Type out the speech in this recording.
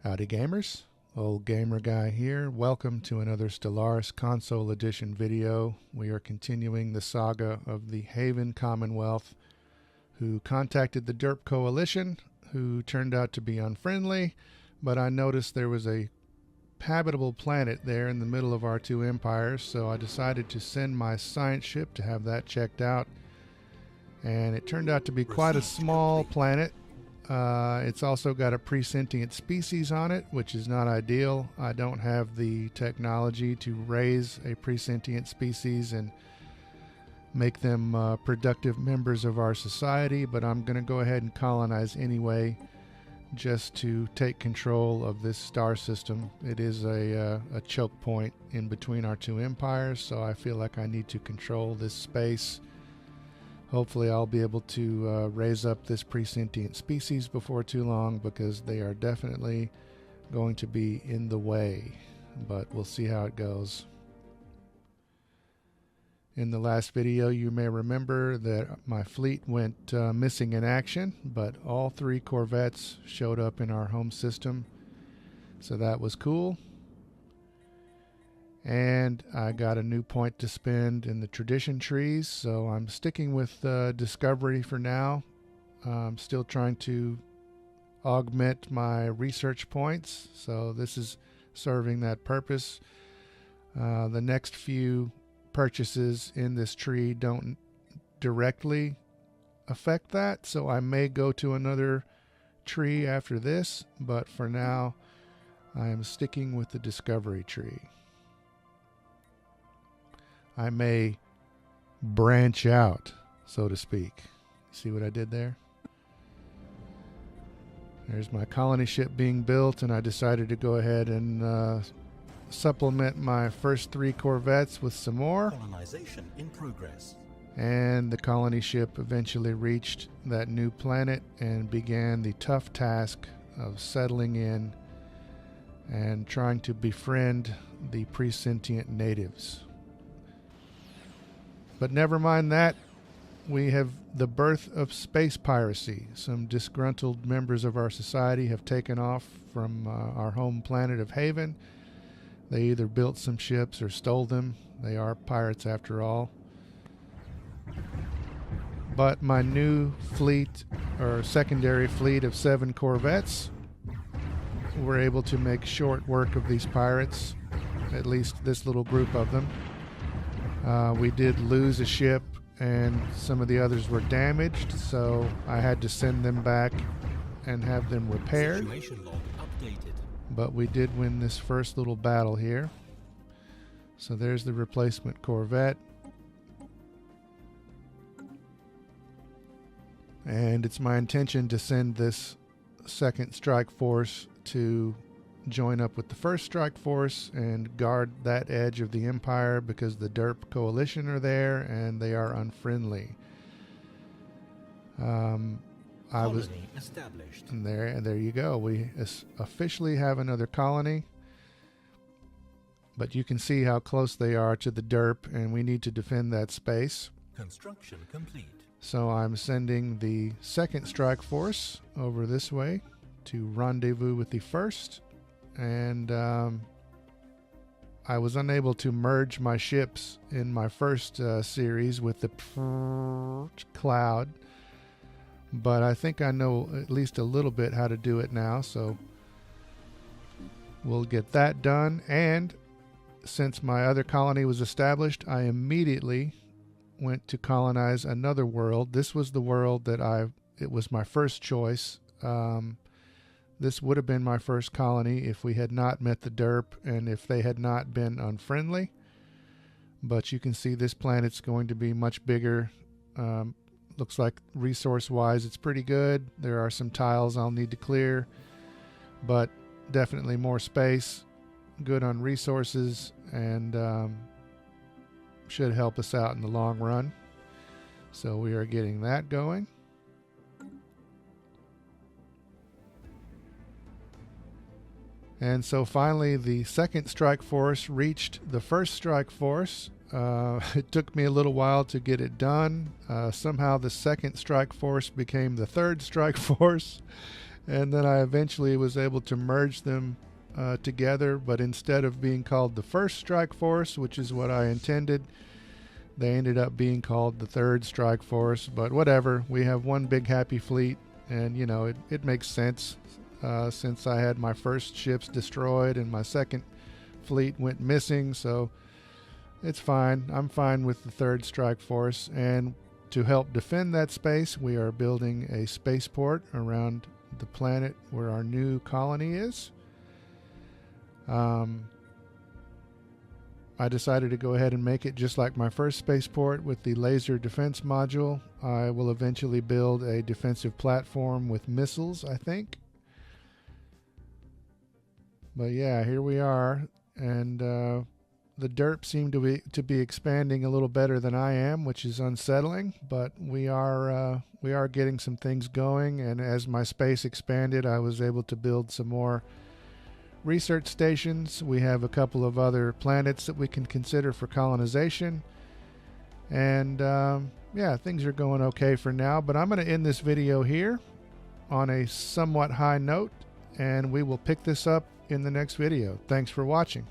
Howdy gamers, old gamer guy here. Welcome to another Stellaris console edition video. We are continuing the saga of the Haven Commonwealth, who contacted the Derp Coalition, who turned out to be unfriendly, but I noticed there was a habitable planet there in the middle of our two empires, so I decided to send my science ship to have that checked out. And it turned out to be quite a small planet. It's also got a pre-sentient species on it, which is not ideal. I don't have the technology to raise a pre-sentient species and make them productive members of our society, but I'm going to go ahead and colonize anyway, just to take control of this star system. It is a choke point in between our two empires, so I feel like I need to control this space. Hopefully I'll be able to raise up this pre-sentient species before too long, because they are definitely going to be in the way, but we'll see how it goes. In the last video, you may remember that my fleet went missing in action, but all 3 corvettes showed up in our home system, so that was cool. And I got a new point to spend in the tradition trees, so I'm sticking with discovery for now. I'm still trying to augment my research points, so this is serving that purpose. The next few purchases in this tree don't directly affect that, so I may go to another tree after this, but for now I am sticking with the discovery tree. I may branch out, so to speak. See what I did there? There's my colony ship being built, and I decided to go ahead and supplement my first 3 corvettes with some more. Colonization in progress. And the colony ship eventually reached that new planet and began the tough task of settling in and trying to befriend the pre-sentient natives. But never mind that, we have the birth of space piracy. Some disgruntled members of our society have taken off from our home planet of Haven. They either built some ships or stole them. They are pirates after all. But my new fleet, or secondary fleet of 7 corvettes, were able to make short work of these pirates, at least this little group of them. We did lose a ship, and some of the others were damaged, so I had to send them back and have them repaired. Situation log updated. But we did win this first little battle here. So there's the replacement corvette. And it's my intention to send this second strike force to join up with the first strike force and guard that edge of the empire, because the Derp Coalition are there and they are unfriendly. I was established. and there you go. We officially have another colony, but you can see how close they are to the Derp, and we need to defend that space. Construction complete. So I'm sending the second strike force over this way to rendezvous with the first. And I was unable to merge my ships in my first series with the cloud, but I think I know at least a little bit how to do it now, so we'll get that done. And since my other colony was established, I immediately went to colonize another world. This was the world that it was my first choice. This would have been my first colony if we had not met the Derp and if they had not been unfriendly. But you can see this planet's going to be much bigger. Looks like resource-wise it's pretty good. There are some tiles I'll need to clear, but definitely more space, good on resources, and should help us out in the long run. So we are getting that going. And so finally the second strike force reached the first strike force. It took me a little while to get it done. Somehow the second strike force became the third strike force, And then I eventually was able to merge them together, but instead of being called the First Strike Force, which is what I intended, they ended up being called the Third Strike Force. But whatever, we have one big happy fleet, and you know, it makes sense since I had my first ships destroyed and my second fleet went missing, so it's fine. I'm fine with the Third Strike Force, and to help defend that space, we are building a spaceport around the planet where our new colony is. I decided to go ahead and make it just like my first spaceport with the laser defense module. I will eventually build a defensive platform with missiles, I think. But yeah, here we are, and the derp seem to be expanding a little better than I am, which is unsettling. But we are getting some things going, and as my space expanded, I was able to build some more research stations. We have a couple of other planets that we can consider for colonization, and yeah, things are going okay for now. But I'm going to end this video here on a somewhat high note, and we will pick this up in the next video. Thanks for watching.